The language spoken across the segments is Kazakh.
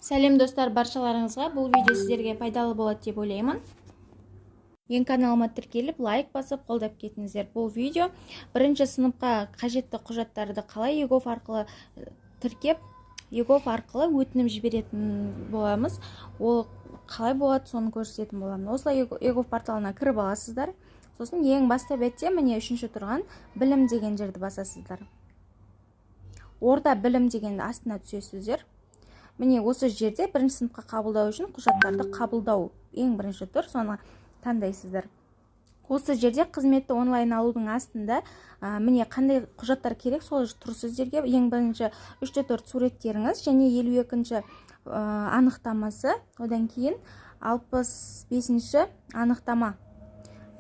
Сәлем достар, баршаларыңызға. Бұл видео сіздерге пайдалы болады деп ойлаймын. Ең каналыма тіркеліп, лайк басып, қолдап кетіңіздер. Бұл видео бірінші сыныпқа қажетті құжаттарды қалай егов арқылы тіркеп, егов арқылы өтінім жіберетін боламыз. Ол қалай болады, соны көрсететін боламын. Осылай егов порталына кіріп аласыздар. Сосын ең баста бетте міне үшінші тұрған білім деген жерді басасыздар. Орта білім деген астына түсесіздер. Міне осы жерде бірінші сыныпқа қабылдау үшін құжаттарды қабылдау ең бірінші тұр, соны таңдайсыздар. Осы жерде қызметті онлайн алудың астында міне қандай құжаттар керек, сол тұр сіздерге. Ең бірінші 3-4 суреттеріңіз және 52-ші анықтамасы, одан кейін 65-ші анықтама,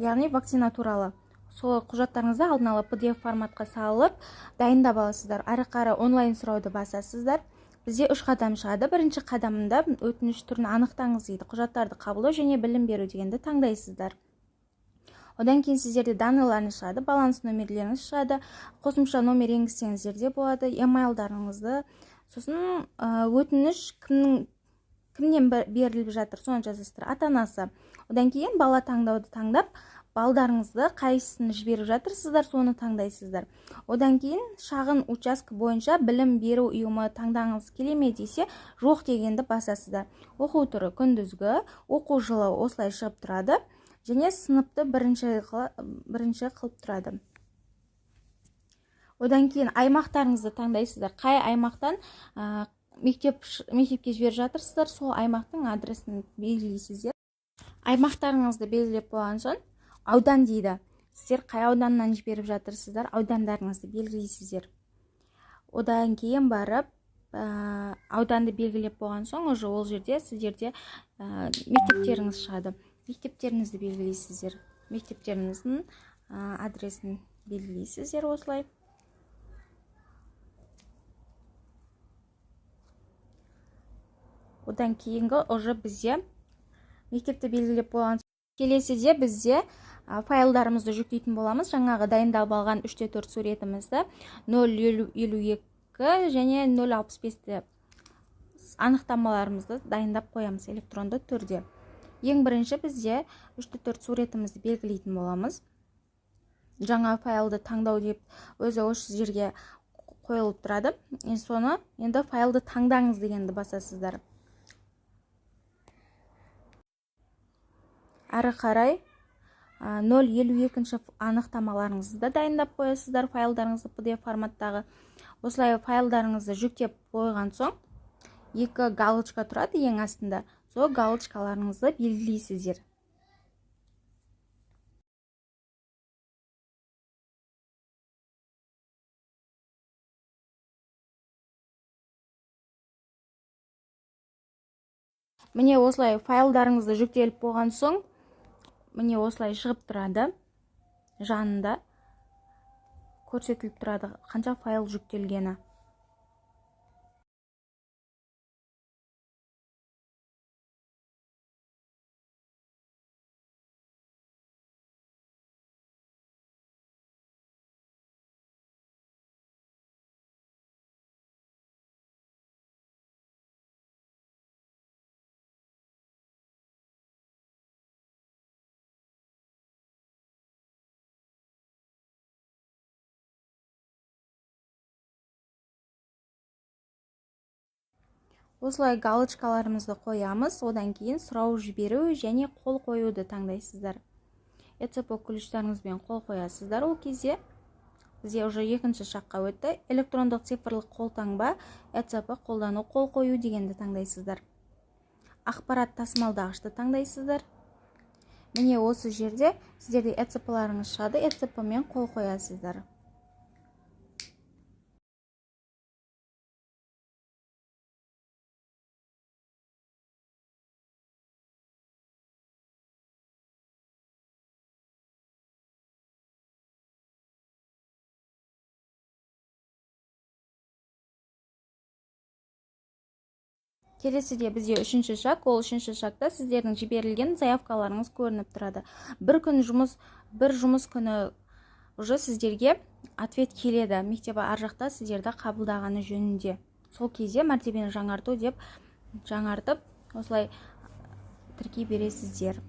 яғни вакцина туралы. Сол құжаттарыңызды алдын ала PDF форматқа салып дайындап аласыздар. Ары қарай онлайн сұрауды басасыздар. Бізде 3 қадам шығады. Бірінші қадамында өтініш түрін анықтаңыз дейді. Құжаттарды қабылдау және білім беру дегенді таңдайсыздар. Одан кейін сіздерде данныйларыңыз шығады, баланс номерлеріңіз шығады, қосымша номер енгізсеңіздер де болады, емайлдарыңызды, сосын өтініш кімнен беріліп жатыр, соны жазасыздар, ата-анасы. Одан кейін бала таңдауды таңдап, балдарыңызды қайсысын жіберіп жатырсыздар, соны таңдайсыздар. Одан кейін шағын участка бойынша білім беру ұйымы таңдағыңыз келе ме десе, жоқ дегенді басасыздар. Оқу түрі күндізгі, оқу жылы осылай шығып тұрады, және сыныпты бірінші қылып тұрады. Одан кейін аймақтарыңызды таңдайсыздар. Қай аймақтан мектепке жіберіп жатырсыздар, сол аймақтың адресін белгілейсіздер. Аймақтарыңызды белгілеп болған соң аудан дейді. Сіздер қай ауданнан жіберіп жатырсыздар, аудандарыңызды белгілейсіздер. Одан кейін барып, ауданды белгілеп болған соң, ол жерде сіздерде мектептеріңіз шығады. Мектептеріңізді белгілейсіздер. Мектептеріңіздің адресін белгілейсіздер осылай. Одан кейінгі бізде мектепті белгілеп болған соң, келесіде бізде файлдарымызды жүктейтін боламыз. Жаңағы дайындалып алған 3-4 суретімізді 052 және 065 анықтамаларымызды дайындап қоямыз электронды түрде. Ең бірінші бізде 3-4 суретімізді белгілейтін боламыз. Жаңа файлды таңдау деп өзі осы жерге қойылып тұрады. Соны енді файлды таңдаңыз дегенді басасыздар. Ары қарай 052-ші анықтамаларыңызды дайындап қоясыздар, файлдарыңызды PDF форматтағы. Осылай файлдарыңызды жүктеп қойған соң, 2 галочка тұрады ең астында. Сол галочкаларыңызды белгілейсіздер. Міне осылай файлдарыңызды жүктеліп болған соң, міне осылай шығып тұрады, жанында көрсетіліп тұрады қанша файл жүктелгені. Осылай галочкаларымызды қоямыз, одан кейін сұрау жіберу және қол қоюды таңдайсыздар. ЭЦП ключтарыңызбен қол қоясыздар. Ол кезде бізде уже екінші шаққа өтті. Электрондық цифрлық қолтаңба ЭЦП қолдану, қол қою дегенді таңдайсыздар. Ақпарат тасымалдағышты таңдайсыздар. Міне осы жерде сіздерде ЭЦП-ларыңыз шығады, ЭЦП-мен қол қоясыздар. Келесіде бізде үшінші шақ, ол үшінші шақта сіздердің жіберілген заявкаларыңыз көрініп тұрады. Bir жұмыс күні уже сіздерге ответ келеді. Мектеп ар жақта сіздерді қабылдағаны жөнінде. Сол кезде мәртебені жаңарту деп жаңартып осылай тіркей бересіздер.